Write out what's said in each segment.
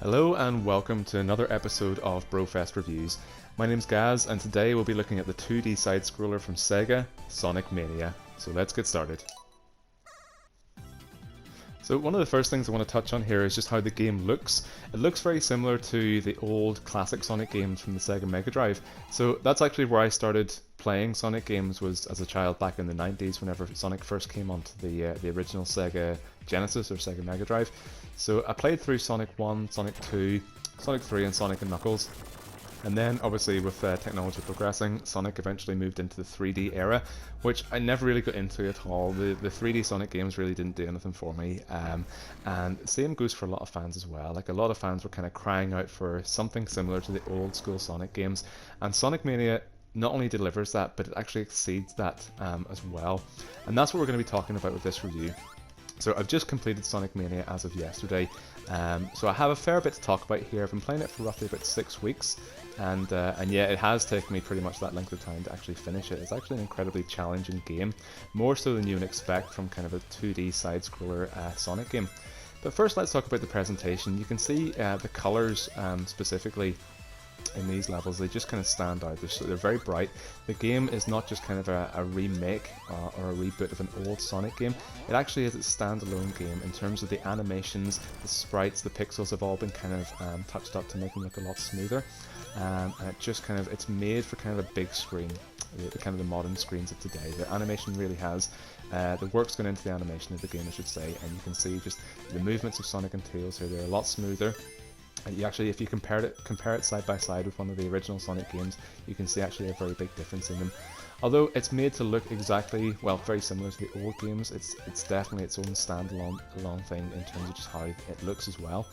Hello and welcome to another episode of Brofest Reviews. My name's Gaz and today we'll be looking at the 2D side-scroller from Sega, Sonic Mania. So let's get started. So one of the first things I want to touch on here is just how the game looks. It looks very similar to the old classic Sonic games from the Sega Mega Drive. So that's actually where I started playing Sonic games, was as a child back in the 90s whenever Sonic first came onto the original Sega Genesis or Sega Mega Drive. So I played through Sonic 1, Sonic 2, Sonic 3 and Sonic & Knuckles. And then, obviously, with technology progressing, Sonic eventually moved into the 3D era, which I never really got into at all. The 3D Sonic games really didn't do anything for me, and the same goes for a lot of fans as well. Like, a lot of fans were kind of crying out for something similar to the old school Sonic games, and Sonic Mania not only delivers that, but it actually exceeds that as well. And that's what we're going to be talking about with this review. So I've just completed Sonic Mania as of yesterday, so I have a fair bit to talk about here. I've been playing it for roughly about 6 weeks, and yeah, it has taken me pretty much that length of time to actually finish it. It's actually an incredibly challenging game, more so than you would expect from kind of a 2D side-scroller Sonic game. But first, let's talk about the presentation. You can see the colours specifically in these levels, they just kind of stand out. They're very bright. The game is not just kind of a remake or a reboot of an old Sonic game. It actually is a standalone game in terms of the animations, the sprites, the pixels have all been kind of touched up to make them look a lot smoother. And it just kind of, it's made for kind of a big screen, the kind of the modern screens of today. The animation really has, the work's gone into the animation of the game, I should say, and you can see just the movements of Sonic and Tails here, they're a lot smoother. And you actually, if you compare it side by side with one of the original Sonic games, you can see actually a very big difference in them. Although it's made to look exactly, well, very similar to the old games, it's definitely its own standalone thing in terms of just how it looks as well.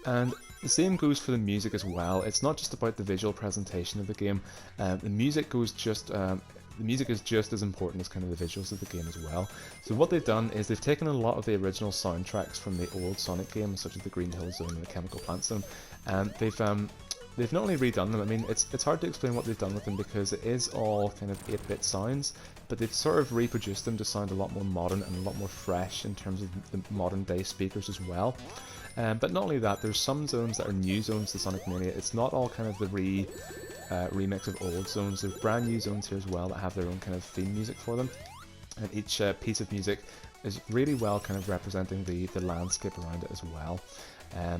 And the same goes for the music as well. It's not just about the visual presentation of the game. The music is just as important as kind of the visuals of the game as well. So what they've done is they've taken a lot of the original soundtracks from the old Sonic games, such as the Green Hill Zone and the Chemical Plant Zone, and they've not only redone them. I mean, it's hard to explain what they've done with them because it is all kind of 8-bit sounds, but they've sort of reproduced them to sound a lot more modern and a lot more fresh in terms of the modern day speakers as well. But not only that, there's some zones that are new zones to Sonic Mania. It's not all kind of the remix of old zones. There's brand new zones here as well that have their own kind of theme music for them, and each piece of music is really well kind of representing the landscape around it as well.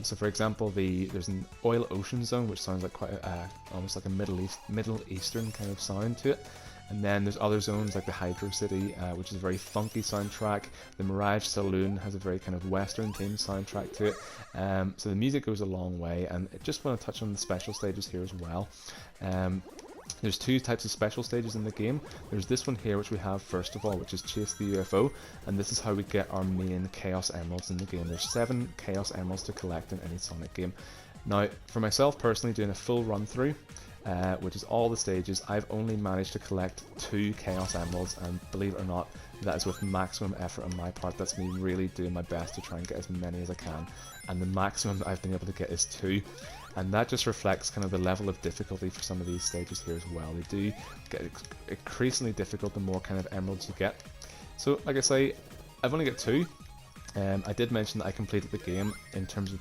So for example, there's an oil ocean zone which sounds like quite almost like a Middle Eastern kind of sound to it. And then there's other zones like the Hydro City, which is a very funky soundtrack. The Mirage Saloon has a very kind of Western themed soundtrack to it. So the music goes a long way, and I just want to touch on the special stages here as well. There's two types of special stages in the game. There's this one here, which we have first of all, which is Chase the UFO, and this is how we get our main Chaos Emeralds in the game. There's 7 Chaos Emeralds to collect in any Sonic game. Now, for myself personally, doing a full run through, which is all the stages, I've only managed to collect 2 Chaos Emeralds, and believe it or not, that is with maximum effort on my part. That's me really doing my best to try and get as many as I can, and the maximum that I've been able to get is 2. And that just reflects kind of the level of difficulty for some of these stages here as well. They do get increasingly difficult the more kind of emeralds you get. So, like I say, I've only got 2. I did mention that I completed the game in terms of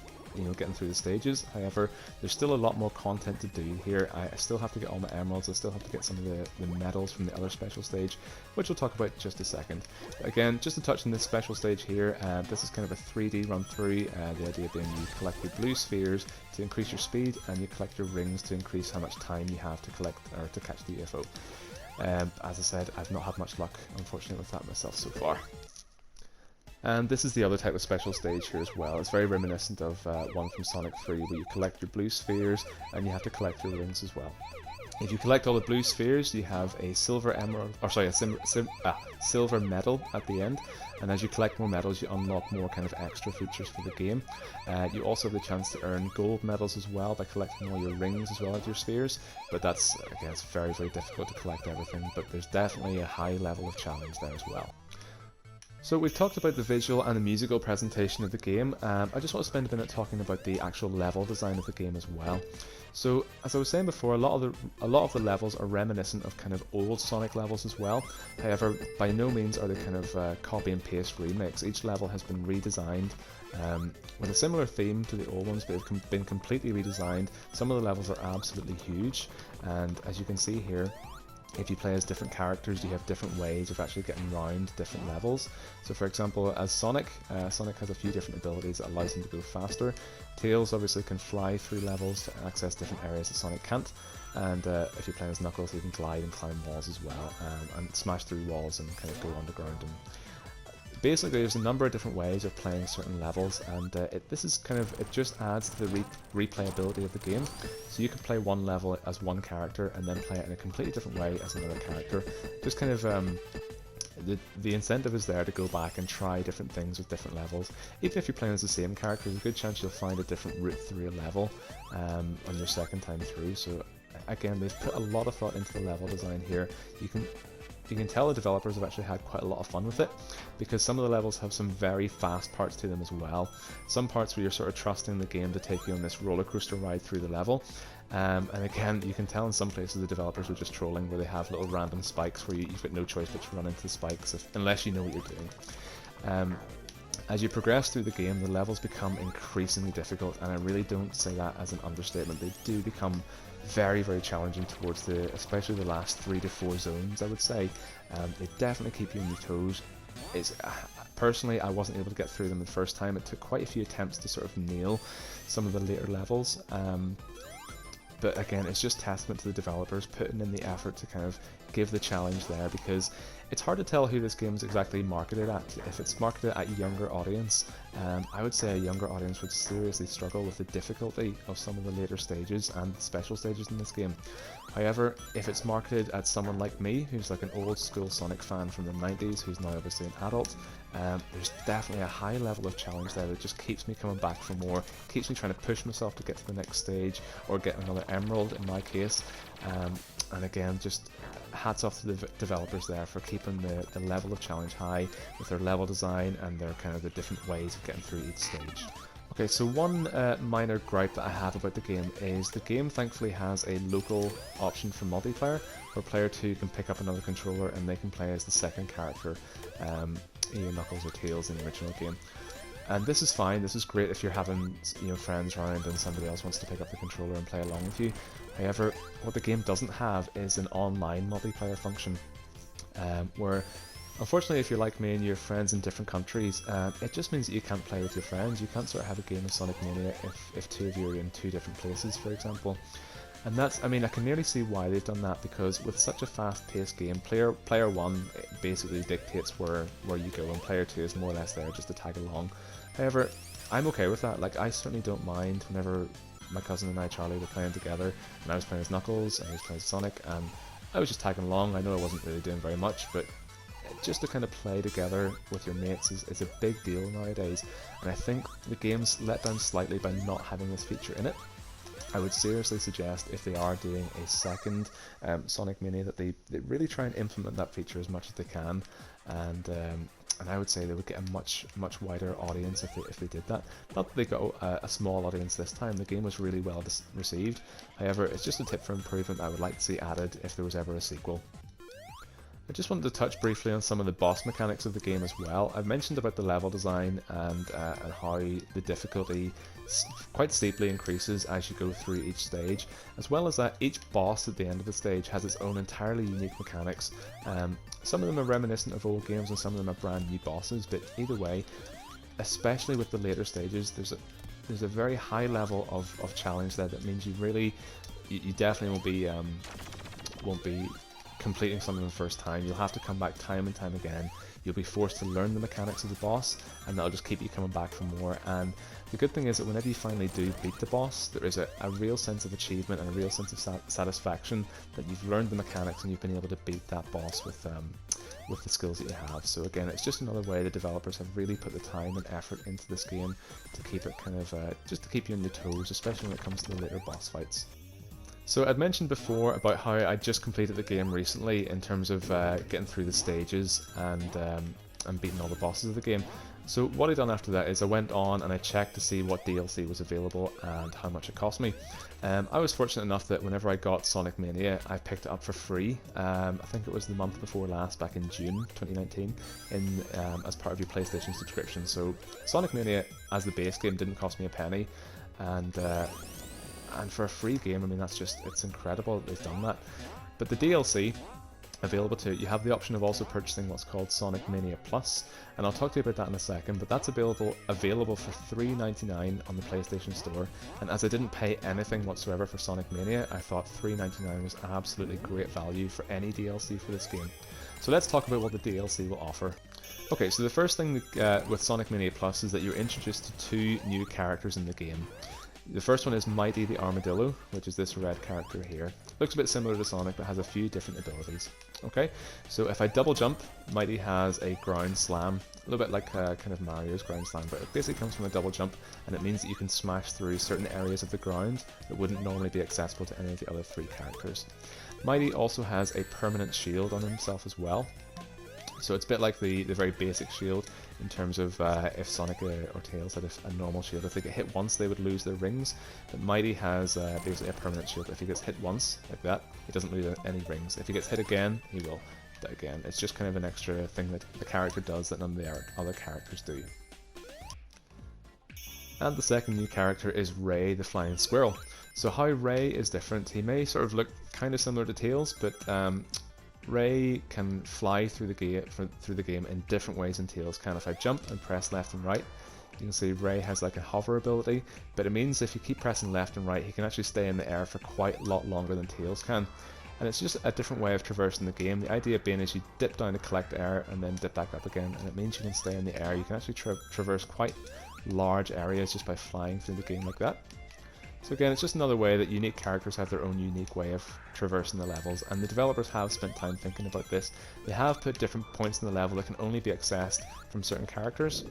getting through the stages. However, there's still a lot more content to do here. I still have to get all my emeralds. I still have to get some of the medals from the other special stage, which we'll talk about in just a second. But again, just to touch on this special stage here, this is kind of a 3D run through. The idea being you collect your blue spheres to increase your speed, and you collect your rings to increase how much time you have to collect or to catch the UFO. As I said, I've not had much luck, unfortunately, with that myself so far. And this is the other type of special stage here as well. It's very reminiscent of one from Sonic 3, where you collect your blue spheres and you have to collect your rings as well. If you collect all the blue spheres, you have a silver emerald, or sorry, a silver medal at the end. And as you collect more medals, you unlock more kind of extra features for the game. You also have the chance to earn gold medals as well by collecting all your rings as well as your spheres. But that's, again, it's very, very difficult to collect everything. But there's definitely a high level of challenge there as well. So we've talked about the visual and the musical presentation of the game. I just want to spend a minute talking about the actual level design of the game as well. So as I was saying before, a lot of the levels are reminiscent of kind of old Sonic levels as well. However, by no means are they kind of copy and paste remakes. Each level has been redesigned with a similar theme to the old ones, but have been completely redesigned. Some of the levels are absolutely huge, and as you can see here, if you play as different characters, you have different ways of actually getting around different levels. So for example, as Sonic, Sonic has a few different abilities that allows him to go faster. Tails obviously can fly through levels to access different areas that Sonic can't. And if you're playing as Knuckles, he can glide and climb walls as well, and smash through walls and kind of go underground. And basically, there's a number of different ways of playing certain levels, and it just adds to the replayability of the game. So you can play one level as one character and then play it in a completely different way as another character. Just kind of the incentive is there to go back and try different things with different levels. Even if you're playing as the same character, there's a good chance you'll find a different route through a level on your second time through. So again, they've put a lot of thought into the level design here. You can tell the developers have actually had quite a lot of fun with it, because some of the levels have some very fast parts to them as well. Some parts where you're sort of trusting the game to take you on this roller coaster ride through the level. And again, you can tell in some places the developers are just trolling, where they have little random spikes where you've got no choice but to run into the spikes unless you know what you're doing. As you progress through the game, the levels become increasingly difficult, and I really don't say that as an understatement. They do become very, very challenging towards especially the last 3 to 4 zones, I would say. They definitely keep you on your toes. Personally, I wasn't able to get through them the first time. It took quite a few attempts to sort of nail some of the later levels. But again, it's just testament to the developers putting in the effort to kind of give the challenge there, because it's hard to tell who this game is exactly marketed at. If it's marketed at a younger audience, I would say a younger audience would seriously struggle with the difficulty of some of the later stages and special stages in this game. However, if it's marketed at someone like me, who's like an old school Sonic fan from the 90s, who's now obviously an adult, there's definitely a high level of challenge there that just keeps me coming back for more, keeps me trying to push myself to get to the next stage, or get another emerald in my case. And again, just hats off to the developers there for keeping the level of challenge high with their level design and their kind of the different ways of getting through each stage. Okay, so one minor gripe that I have about the game is the game thankfully has a local option for multiplayer, where player 2 can pick up another controller and they can play as the second character, either Knuckles or Tails in the original game. And this is fine, this is great if you're having friends around and somebody else wants to pick up the controller and play along with you. However, what the game doesn't have is an online multiplayer function, where unfortunately if you're like me and you have friends in different countries, it just means that you can't play with your friends. You can't sort of have a game of Sonic Mania if 2 of you are in 2 different places, for example. And that's, I mean, I can nearly see why they've done that, because with such a fast-paced game, player 1 basically dictates where you go, and player 2 is more or less there just to tag along. However, I'm okay with that. Like, I certainly don't mind whenever my cousin and I, Charlie, were playing together, and I was playing as Knuckles and he was playing as Sonic, and I was just tagging along. I know I wasn't really doing very much, but just to kind of play together with your mates is a big deal nowadays, and I think the game's let down slightly by not having this feature in it. I would seriously suggest, if they are doing a second Sonic Mania, that they really try and implement that feature as much as they can, and I would say they would get a much wider audience if they did that. Not that they got a small audience this time. The game was really well received. However, it's just a tip for improvement I would like to see added if there was ever a sequel. I just wanted to touch briefly on some of the boss mechanics of the game as well. I've mentioned about the level design and how the difficulty quite steeply increases as you go through each stage, as well as that each boss at the end of the stage has its own entirely unique mechanics. Some of them are reminiscent of old games and some of them are brand new bosses, but either way, especially with the later stages, there's a very high level of challenge there that means you definitely won't be completing something the first time. You'll have to come back time and time again. You'll be forced to learn the mechanics of the boss, and that'll just keep you coming back for more. And the good thing is that whenever you finally do beat the boss, there is a real sense of achievement and a real sense of satisfaction that you've learned the mechanics and you've been able to beat that boss with the skills that you have. So again, it's just another way the developers have really put the time and effort into this game to keep it kind of just to keep you on your toes, especially when it comes to the later boss fights. So I'd mentioned before about how I just completed the game recently in terms of getting through the stages, and and beaten all the bosses of the game. So what I done after that is I went on and I checked to see what DLC was available and how much it cost me. I was fortunate enough that whenever I got Sonic Mania, I picked it up for free. I think it was the month before last, back in June 2019, as part of your PlayStation subscription. So Sonic Mania as the base game didn't cost me a penny, and for a free game, I mean, it's incredible that they've done that. But the DLC available to it, you have the option of also purchasing what's called Sonic Mania Plus, and I'll talk to you about that in a second, but that's available for $3.99 on the PlayStation Store, and as I didn't pay anything whatsoever for Sonic Mania, I thought $3.99 was absolutely great value for any DLC for this game. So let's talk about what the DLC will offer. Okay, so the first thing with Sonic Mania Plus is that you're introduced to 2 new characters in the game. The first one is Mighty the Armadillo, which is this red character here. Looks a bit similar to Sonic, but has a few different abilities. Okay, so if I double jump, Mighty has a ground slam, a little bit like kind of Mario's ground slam, but it basically comes from a double jump, and it means that you can smash through certain areas of the ground that wouldn't normally be accessible to any of the other 3 characters. Mighty also has a permanent shield on himself as well. So it's a bit like the very basic shield in terms of if Sonic or Tails had a normal shield. If they get hit once, they would lose their rings. But Mighty has basically a permanent shield. If he gets hit once, like that, he doesn't lose any rings. If he gets hit again, he will die again. It's just kind of an extra thing that the character does that none of the other characters do. And the second new character is Ray the Flying Squirrel. So how Ray is different, he may sort of look kind of similar to Tails, but Ray can fly through the game in different ways than Tails can. If I jump and press left and right, you can see Ray has like a hover ability, but it means if you keep pressing left and right, he can actually stay in the air for quite a lot longer than Tails can. And it's just a different way of traversing the game. The idea being is you dip down to collect air and then dip back up again, and it means you can stay in the air. You can actually traverse quite large areas just by flying through the game like that. So again, it's just another way that unique characters have their own unique way of traversing the levels, and the developers have spent time thinking about this. They have put different points in the level that can only be accessed from certain characters,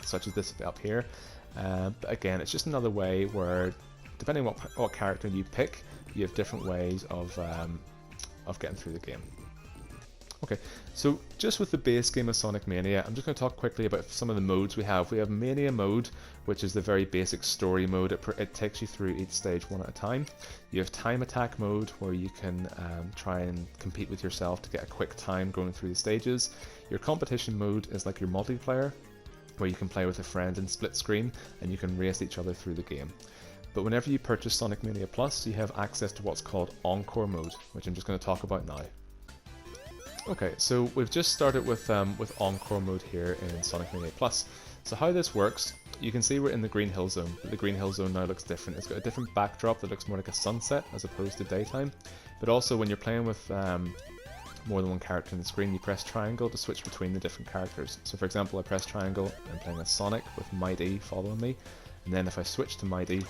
such as this up here. But again, it's just another way where, depending on what character you pick, you have different ways of getting through the game. Okay, so just with the base game of Sonic Mania, I'm just going to talk quickly about some of the modes we have. We have Mania mode, which is the very basic story mode. It takes you through each stage one at a time. You have time attack mode, where you can try and compete with yourself to get a quick time going through the stages. Your competition mode is like your multiplayer, where you can play with a friend in split screen, and you can race each other through the game. But whenever you purchase Sonic Mania Plus, you have access to what's called Encore mode, which I'm just going to talk about now. Okay, so we've just started with Encore mode here in Sonic Mania Plus. So how this works, you can see we're in the Green Hill Zone, but the Green Hill Zone now looks different. It's got a different backdrop that looks more like a sunset as opposed to daytime. But also when you're playing with more than one character on the screen, you press triangle to switch between the different characters. So for example, I press triangle, I'm playing as Sonic with Mighty following me, and then if I switch to Mighty,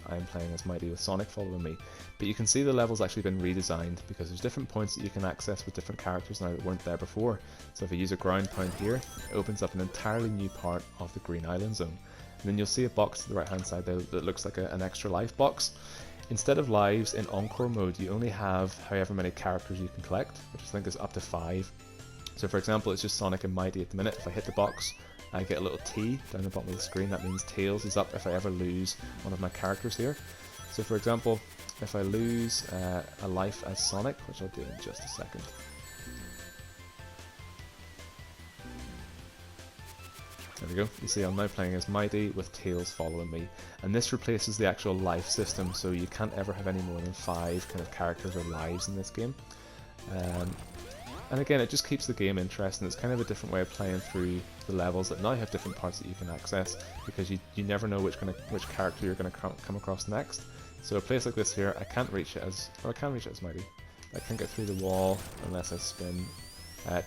I'm playing as Mighty with Sonic following me. But you can see the level's actually been redesigned because there's different points that you can access with different characters now that weren't there before. So if I use a ground pound here, it opens up an entirely new part of the Green Island Zone. And then you'll see a box to the right hand side there that looks like an extra life box. Instead of lives in Encore mode, you only have however many characters you can collect, which I think is up to 5. So for example, it's just Sonic and Mighty at the minute. If I hit the box, I get a little T down the bottom of the screen. That means Tails is up if I ever lose one of my characters here. So for example, if I lose a life as Sonic, which I'll do in just a second. There we go. You see I'm now playing as Mighty with Tails following me. And this replaces the actual life system, so you can't ever have any more than 5 kind of characters or lives in this game. And again, it just keeps the game interesting. It's kind of a different way of playing through the levels that now have different parts that you can access, because you never know which character you're going to come across next. So a place like this here, I can't reach it as, or I can reach it as Mighty. I can't get through the wall unless I spin.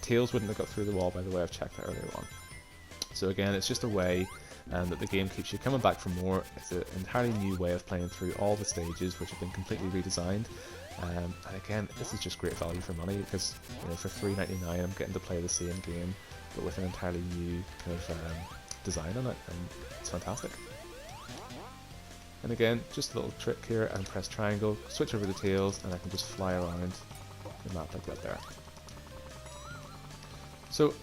Tails wouldn't have got through the wall, by the way, I've checked that earlier on. So again, it's just a way that the game keeps you coming back for more. It's an entirely new way of playing through all the stages, which have been completely redesigned. And again, this is just great value for money, because for $3.99 I'm getting to play the same game, but with an entirely new kind of design on it, and it's fantastic. And again, just a little trick here, and press triangle, switch over to Tails, and I can just fly around the map like that there. So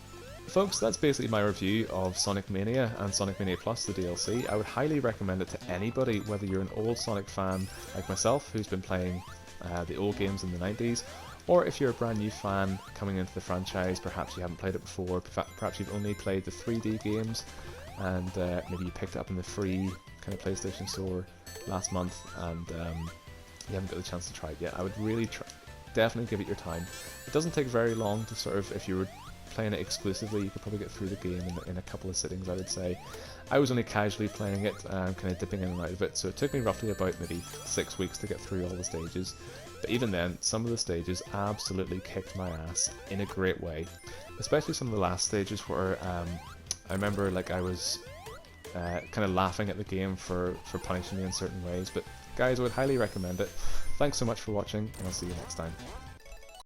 Folks, that's basically my review of Sonic Mania and Sonic Mania Plus, the DLC. I would highly recommend it to anybody, whether you're an old Sonic fan like myself, who's been playing the old games in the 90s, or if you're a brand new fan coming into the franchise, perhaps you haven't played it before, perhaps you've only played the 3D games, and maybe you picked it up in the free kind of PlayStation Store last month, and you haven't got the chance to try it yet. I would really definitely give it your time. It doesn't take very long to sort of, if you were playing it exclusively, you could probably get through the game in a couple of sittings, I would say. I was only casually playing it, kind of dipping in and out of it, so it took me roughly about maybe 6 weeks to get through all the stages. But even then, some of the stages absolutely kicked my ass in a great way. Especially some of the last stages where I remember like I was kind of laughing at the game for punishing me in certain ways. But guys, I would highly recommend it. Thanks so much for watching, and I'll see you next time.